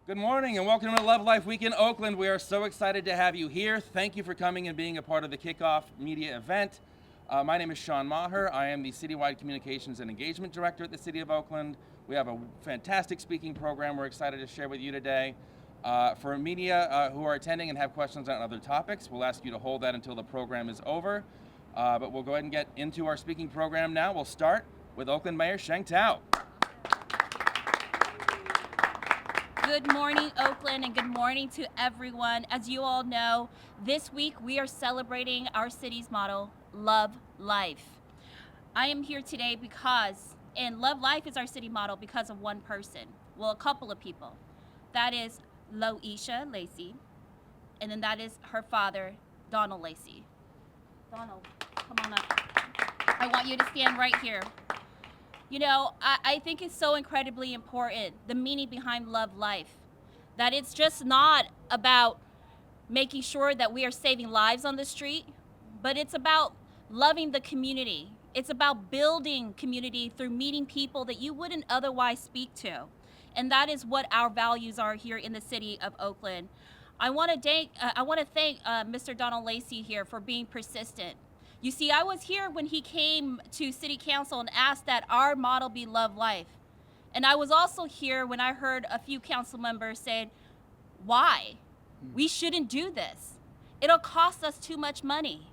Good morning and welcome to Love Life Week in Oakland. We are so excited to have you here. Thank you for coming and being a part of the Kickoff media event. My name is Sean Maher. I am the Citywide Communications and Engagement Director at the City of Oakland. We have a fantastic speaking program we're excited to share with you today. For media who are attending and have questions on other topics, we'll ask you to hold that until the program is over. But we'll go ahead and get into our speaking program now. We'll start with Oakland Mayor Sheng Thao. Good morning, Oakland, and good morning to everyone. As you all know, this week we are celebrating our city's motto, Love Life. I am here today because, and Love Life is our city motto because of one person. Well, a couple of people. That is Lacy, and then that is her father, Donald Lacy. Donald, come on up. I want you to stand right here. You know, I think it's so incredibly important, the meaning behind Love Life, that it's just not about making sure that we are saving lives on the street, but it's about loving the community. It's about building community through meeting people that you wouldn't otherwise speak to. And that is what our values are here in the city of Oakland. I want to thank Mr. Donald Lacy here for being persistent. You see, I was here when he came to City Council and asked that our motto be Love Life. And I was also here when I heard a few council members say, why? We shouldn't do this. It'll cost us too much money.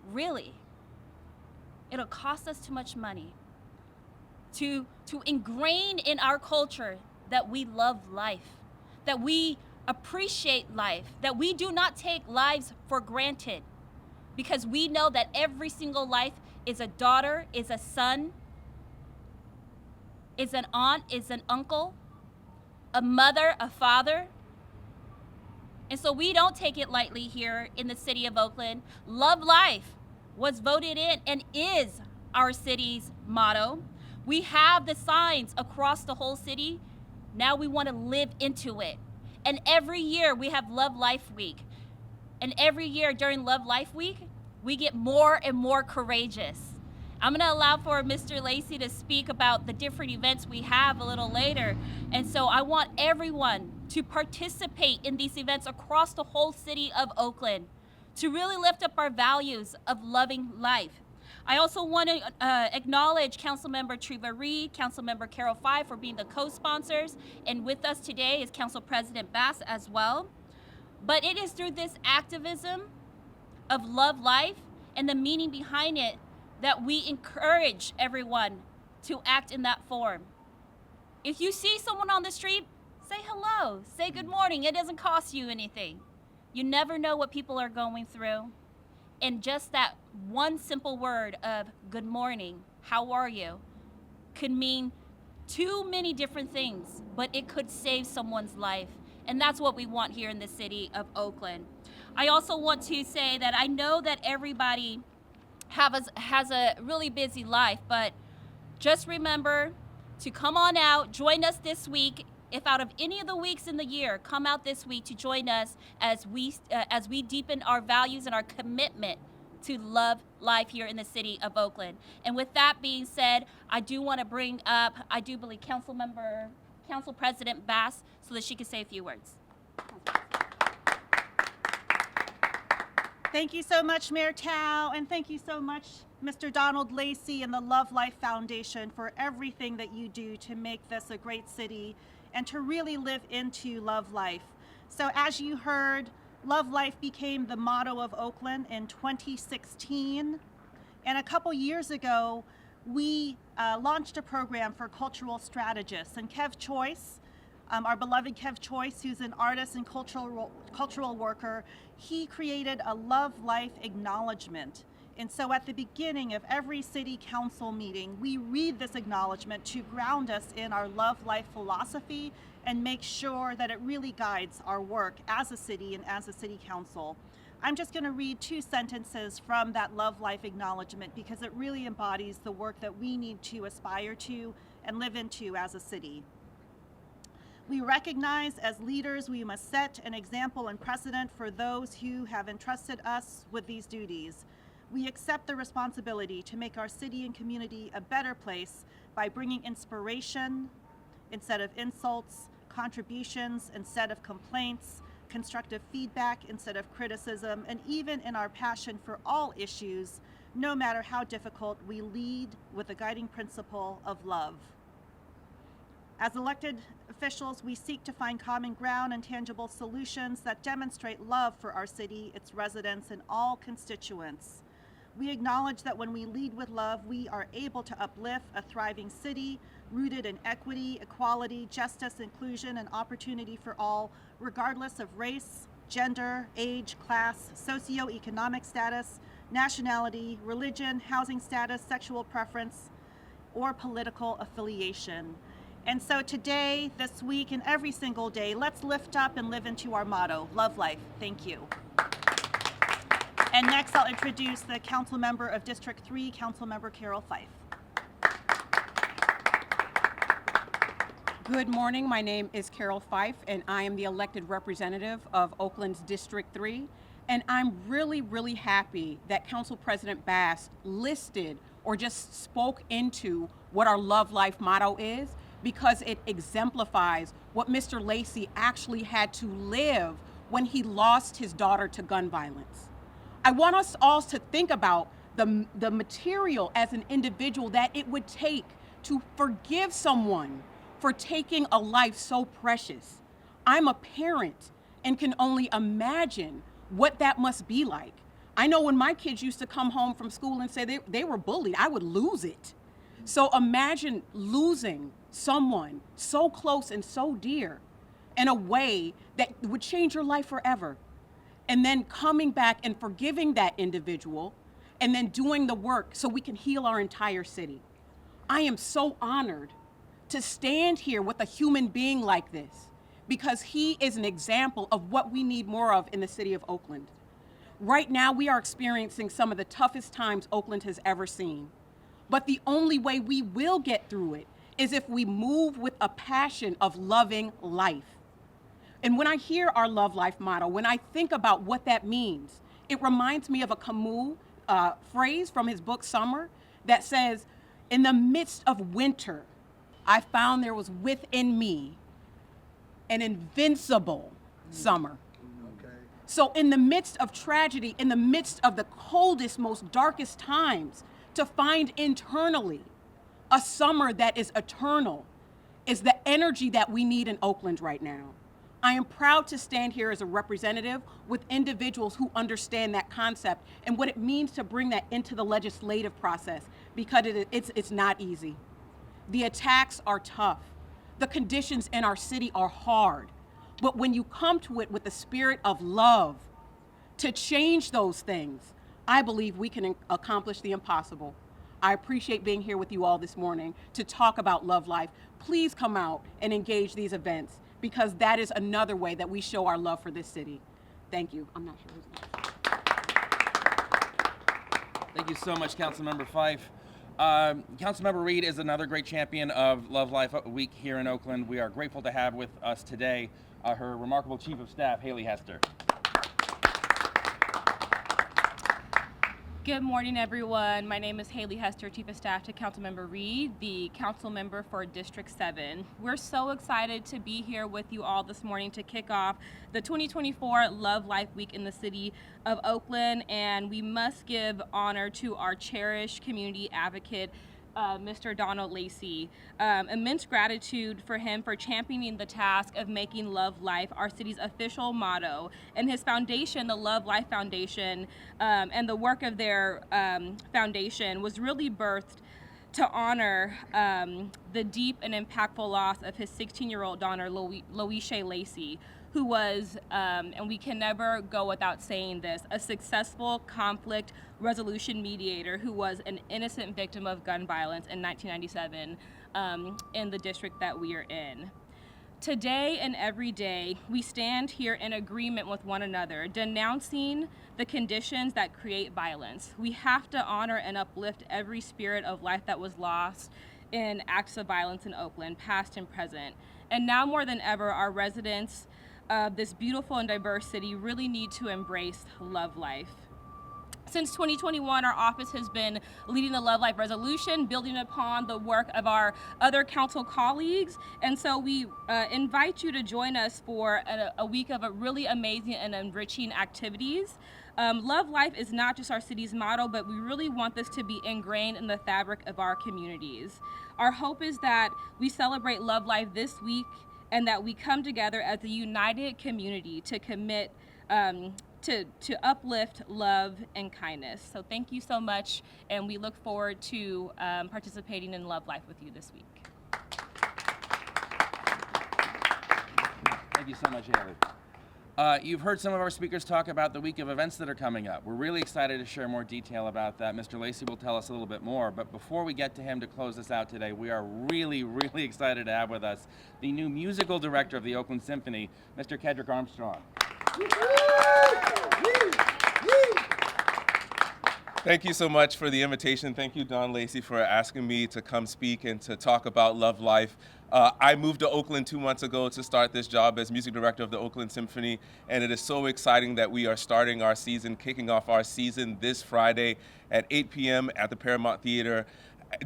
Really? It'll cost us too much money to ingrain in our culture that we love life, that we appreciate life, that we do not take lives for granted. Because we know that every single life is a daughter, is a son, is an aunt, is an uncle, a mother, a father. And so we don't take it lightly here in the city of Oakland. Love Life was voted in and is our city's motto. We have the signs across the whole city. Now we want to live into it. And every year we have Love Life Week. And every year during Love Life Week, we get more and more courageous. I'm going to allow for Mr. Lacy to speak about the different events we have a little later. And so I want everyone to participate in these events across the whole city of Oakland to really lift up our values of loving life. I also want to acknowledge Councilmember Treva Reid, Councilmember Carroll Fife for being the co-sponsors. And with us today is Council President Bas as well. But it is through this activism of Love Life and the meaning behind it that we encourage everyone to act in that form. If you see someone on the street, say hello, say good morning. It doesn't cost you anything. You never know what people are going through. And just that one simple word of good morning, how are you, could mean too many different things, but it could save someone's life. And that's what we want here in the city of Oakland. I also want to say that I know that everybody has a really busy life, but just remember to come on out, join us this week. If out of any of the weeks in the year, come out this week to join us as we deepen our values and our commitment to love life here in the city of Oakland. And with that being said, I do want to bring up, I do believe, Council President Bas, so that she can say a few words. Thank you so much, Mayor Thao, and thank you so much, Mr. Donald Lacy and the LoveLife Foundation for everything that you do to make this a great city and to really live into Love Life. So as you heard, Love Life became the motto of Oakland in 2016, and a couple years ago, we launched a program for cultural strategists, and Kev Choice, our beloved Kev Choice, who's an artist and cultural worker, he created a Love Life acknowledgement. And so at the beginning of every city council meeting, we read this acknowledgement to ground us in our Love Life philosophy and make sure that it really guides our work as a city and as a city council. I'm just going to read 2 sentences from that Love Life acknowledgement because it really embodies the work that we need to aspire to and live into as a city. We recognize as leaders we must set an example and precedent for those who have entrusted us with these duties. We accept the responsibility to make our city and community a better place by bringing inspiration instead of insults, contributions instead of complaints, constructive feedback instead of criticism, and even in our passion for all issues, no matter how difficult, we lead with the guiding principle of love. As elected officials, we seek to find common ground and tangible solutions that demonstrate love for our city, its residents, and all constituents. We acknowledge that when we lead with love, we are able to uplift a thriving city rooted in equity, equality, justice, inclusion, and opportunity for all, regardless of race, gender, age, class, socioeconomic status, nationality, religion, housing status, sexual preference, or political affiliation. And so today, this week, and every single day, let's lift up and live into our motto, Love Life. Thank you. And next, I'll introduce the Council Member of District 3, Councilmember Carroll Fife. Good morning. My name is Carroll Fife, and I am the elected representative of Oakland's District 3. And I'm really, really happy that Council President Bas listed or just spoke into what our Love Life motto is, because it exemplifies what Mr. Lacy actually had to live when he lost his daughter to gun violence. I want us all to think about the material as an individual that it would take to forgive someone for taking a life so precious. I'm a parent and can only imagine what that must be like. I know when my kids used to come home from school and say they were bullied, I would lose it. So imagine losing someone so close and so dear in a way that would change your life forever. And then coming back and forgiving that individual and then doing the work so we can heal our entire city. I am so honored to stand here with a human being like this, because he is an example of what we need more of in the city of Oakland. Right now, we are experiencing some of the toughest times Oakland has ever seen. But the only way we will get through it is if we move with a passion of loving life. And when I hear our Love Life motto, when I think about what that means, it reminds me of a Camus phrase from his book Summer that says, "In the midst of winter, I found there was within me an invincible summer." Okay. So in the midst of tragedy, in the midst of the coldest, most darkest times, to find internally a summer that is eternal is the energy that we need in Oakland right now. I am proud to stand here as a representative with individuals who understand that concept and what it means to bring that into the legislative process, because it's not easy. The attacks are tough. The conditions in our city are hard. But when you come to it with the spirit of love to change those things, I believe we can accomplish the impossible. I appreciate being here with you all this morning to talk about Love Life. Please come out and engage these events, because that is another way that we show our love for this city. Thank you. I'm not sure who's next. Thank you so much, Councilmember Fife. Councilmember Reid is another great champion of Love Life Week here in Oakland. We are grateful to have with us today her remarkable Chief of Staff, Haley Hester. Good morning, everyone. My name is Haley Hester, Chief of Staff to Councilmember Reid, the council member for District 7. We're so excited to be here with you all this morning to kick off the 2024 Love Life Week in the city of Oakland, and we must give honor to our cherished community advocate, Mr. Donald Lacy. Immense gratitude for him for championing the task of making Love Life our city's official motto. And his foundation, the LoveLife Foundation, and the work of their foundation was really birthed to honor the deep and impactful loss of his 16-year-old daughter, Lacy Lacy, who was, and we can never go without saying this, a successful conflict resolution mediator who was an innocent victim of gun violence in 1997 in the district that we are in. Today and every day, we stand here in agreement with one another, denouncing the conditions that create violence. We have to honor and uplift every spirit of life that was lost in acts of violence in Oakland, past and present. And now more than ever, our residents of this beautiful and diverse city really need to embrace Love Life. Since 2021, our office has been leading the Love Life resolution, building upon the work of our other council colleagues. And so we invite you to join us for a week of really amazing and enriching activities. Love Life is not just our city's motto, but we really want this to be ingrained in the fabric of our communities. Our hope is that we celebrate Love Life this week and that we come together as a united community to commit to uplift love and kindness. So thank you so much, and we look forward to participating in Love Life with you this week. Thank you so much, Haley. You've heard some of our speakers talk about the week of events that are coming up. We're really excited to share more detail about that. Mr. Lacy will tell us a little bit more, but before we get to him to close us out today, we are really, really excited to have with us the new musical director of the Oakland Symphony, Mr. Kedrick Armstrong. Thank you so much for the invitation. Thank you, Don Lacy, for asking me to come speak and to talk about Love Life. I moved to Oakland 2 months ago to start this job as music director of the Oakland Symphony, and it is so exciting that we are starting our season, kicking off our season this Friday at 8 p.m. at the Paramount Theater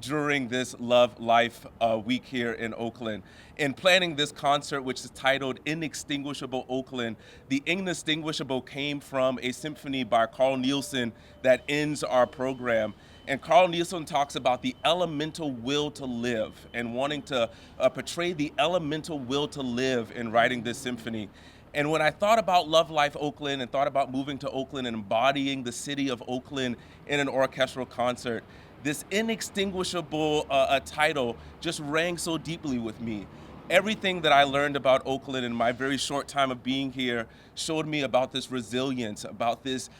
during this Love Life week here in Oakland. In planning this concert, which is titled Inextinguishable Oakland, the inextinguishable came from a symphony by Carl Nielsen that ends our program. And Carl Nielsen talks about the elemental will to live and wanting to portray the elemental will to live in writing this symphony. And when I thought about Love Life Oakland and thought about moving to Oakland and embodying the city of Oakland in an orchestral concert, this inextinguishable title just rang so deeply with me. Everything that I learned about Oakland in my very short time of being here showed me about this resilience, about this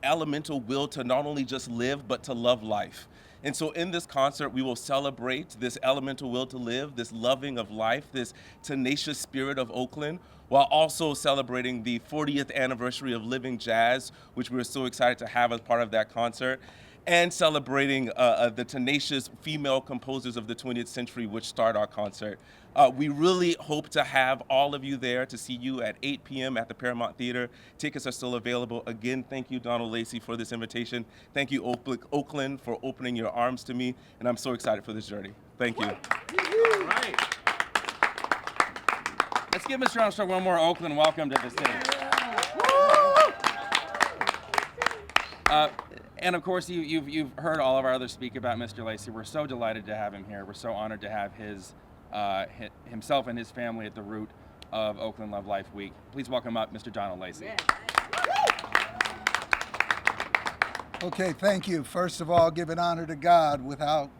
elemental will to not only just live, but to love life. And so in this concert, we will celebrate this elemental will to live, this loving of life, this tenacious spirit of Oakland, while also celebrating the 40th anniversary of Living Jazz, which we're so excited to have as part of that concert, and celebrating the tenacious female composers of the 20th century, which start our concert. We really hope to have all of you there to see you at 8 p.m. at the Paramount Theater. Tickets are still available. Again, thank you, Donald Lacy, for this invitation. Thank you, Oakland, for opening your arms to me, and I'm so excited for this journey. Thank you. All right. Let's give Mr. Armstrong one more Oakland welcome to the stage. And of course, you've heard all of our others speak about Mr. Lacy. We're so delighted to have him here. We're so honored to have himself and his family at the root of Oakland Love Life Week. Please welcome up Mr. Donald Lacy. Okay, thank you. First of all, giving honor to God. Without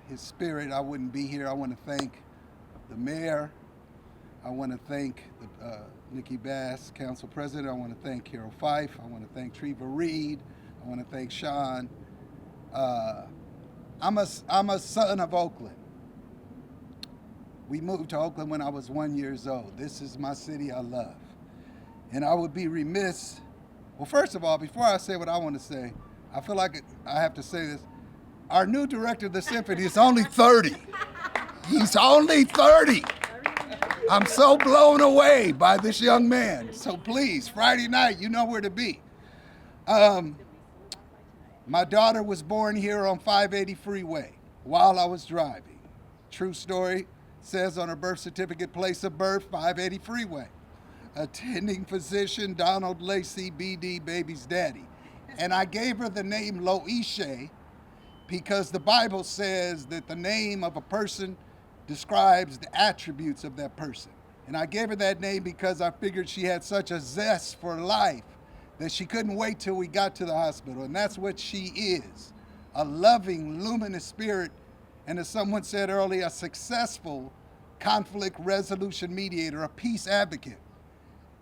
his spirit, I wouldn't be here. I want to thank the mayor. I want to thank Nikki Bas, council president. I want to thank Carroll Fife. I want to thank Treva Reid. I want to thank Sean. I'm a son of Oakland. We moved to Oakland when I was 1 year old. This is my city I love. And I would be remiss. Well, first of all, before I say what I want to say, I feel like I have to say this. Our new director of the symphony is only 30. He's only 30. I'm so blown away by this young man. So please, Friday night, you know where to be. My daughter was born here on 580 Freeway while I was driving. True story, says on her birth certificate, place of birth, 580 Freeway. Attending physician, Donald Lacy, BD, baby's daddy. And I gave her the name Loishe because the Bible says that the name of a person describes the attributes of that person. And I gave her that name because I figured she had such a zest for life that she couldn't wait till we got to the hospital. And that's what she is, a loving, luminous spirit, and as someone said earlier, a successful conflict resolution mediator, a peace advocate.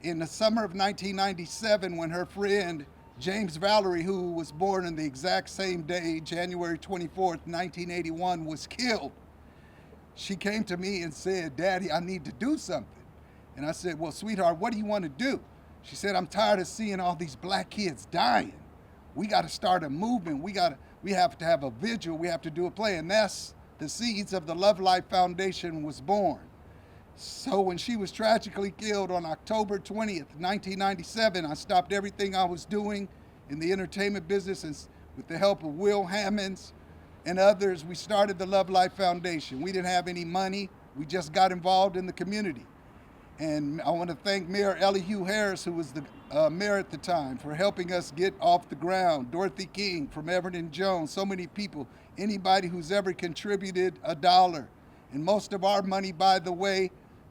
In the summer of 1997, when her friend James Valerie, who was born on the exact same day, January 24th, 1981, was killed, she came to me and said, "Daddy, I need to do something." And I said, "Well, sweetheart, what do you want to do?" She said, "I'm tired of seeing all these black kids dying. We got to start a movement. We have to have a vigil. We have to do a play." And that's the seeds of the LoveLife Foundation was born. So when she was tragically killed on October 20th, 1997, I stopped everything I was doing in the entertainment business, and with the help of Will Hammonds and others, we started the LoveLife Foundation. We didn't have any money. We just got involved in the community. And I want to thank Mayor Elihu Harris, who was the mayor at the time, for helping us get off the ground. Dorothy King from Everton Jones, so many people, anybody who's ever contributed $1. And most of our money, by the way,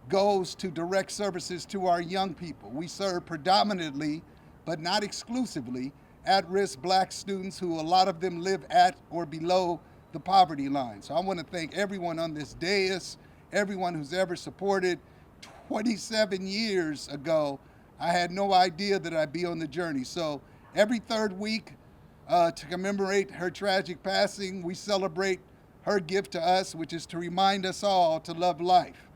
goes to direct services to our young people. We serve predominantly, but not exclusively, at-risk Black students who a lot of them live at or below the poverty line. So I want to thank everyone on this dais, everyone who's ever supported. 27 years ago, I had no idea that I'd be on the journey. So every third week, to commemorate her tragic passing, we celebrate her gift to us, which is to remind us all to love life.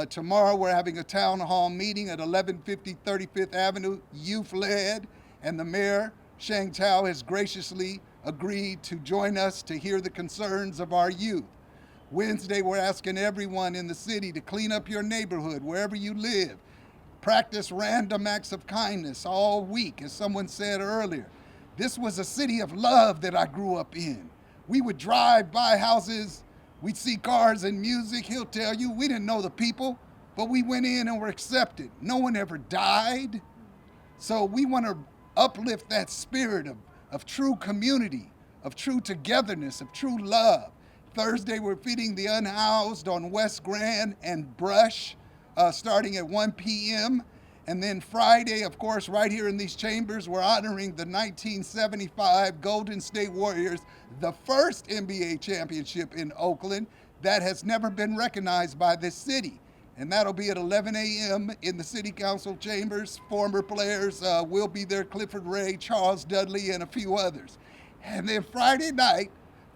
Tomorrow, we're having a town hall meeting at 1150 35th Avenue, youth-led, and the mayor, Sheng Thao, has graciously agreed to join us to hear the concerns of our youth. Wednesday, we're asking everyone in the city to clean up your neighborhood, wherever you live. Practice random acts of kindness all week, as someone said earlier. This was a city of love that I grew up in. We would drive by houses, we'd see cars and music. He'll tell you, we didn't know the people, but we went in and were accepted. No one ever died. So we want to uplift that spirit of true community, of true togetherness, of true love. Thursday, we're feeding the Unhoused on West Grand and Brush, starting at 1 p.m. And then Friday, of course, right here in these chambers, we're honoring the 1975 Golden State Warriors, the first NBA championship in Oakland that has never been recognized by this city. And that'll be at 11 a.m. in the City Council chambers. Former players will be there, Clifford Ray, Charles Dudley, and a few others. And then Friday night,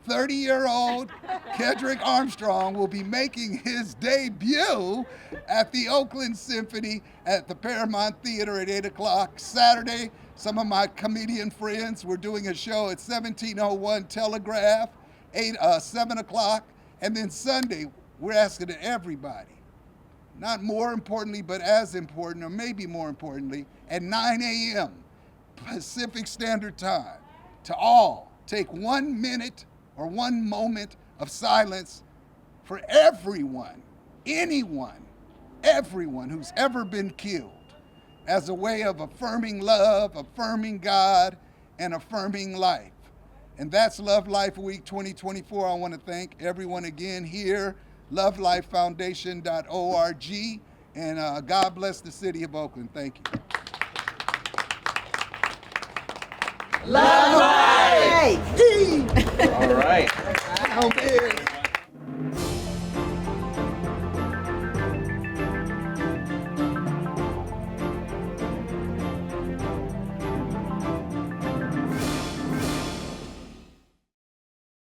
30-year-old Kedrick Armstrong will be making his debut at the Oakland Symphony at the Paramount Theater at 8 o'clock. Saturday, some of my comedian friends, we're doing a show at 1701 Telegraph, 7 o'clock. And then Sunday, we're asking everybody, not more importantly, but as important, or maybe more importantly, at 9 a.m. Pacific Standard Time, to all take 1 minute or 1 moment of silence for everyone, anyone, everyone who's ever been killed, as a way of affirming love, affirming God, and affirming life. And that's Love Life Week 2024. I want to thank everyone again here, LoveLifeFoundation.org, and God bless the city of Oakland. Thank you. Love life! All right. How big?